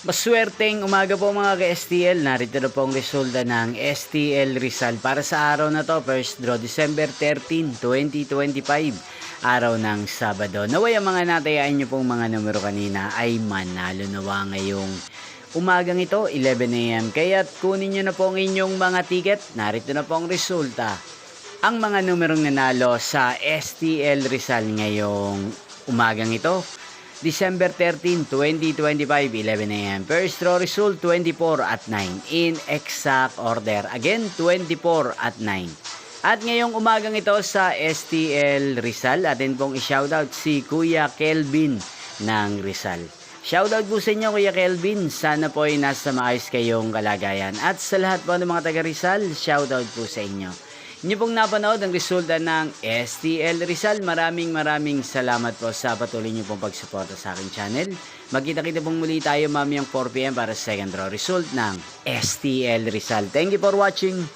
Maswerteng umaga po mga ka-STL. Narito na po ang resulta ng STL Rizal para sa araw na to. First draw December 13, 2025. Araw ng Sabado. Naway ang mga natayaan nyo pong mga numero kanina ay manalo nawa ngayong umagang ito, 11 AM. Kaya't kunin nyo na po ang inyong mga ticket. Narito na po ang resulta. Ang mga numerong nanalo sa STL Rizal ngayong umagang ito. December 13, 2025, 11 AM. First draw result, 24 at 9. In exact order. Again, 24 at 9. At ngayong umagang ito sa STL Rizal, atin pong i-shoutout si Kuya Kelvin ng Rizal. Shoutout po sa inyo Kuya Kelvin. Sana po ay nasa maayos kayong kalagayan. At sa lahat po ng mga taga Rizal, shoutout po sa inyo. Inyo pong napanood ang resulta ng STL Rizal. Maraming salamat po sa patuloy nyo pong pagsuporta sa aking channel. Magkita-kita pong muli tayo mamayang 4 PM para sa second draw result ng STL Rizal. Thank you for watching.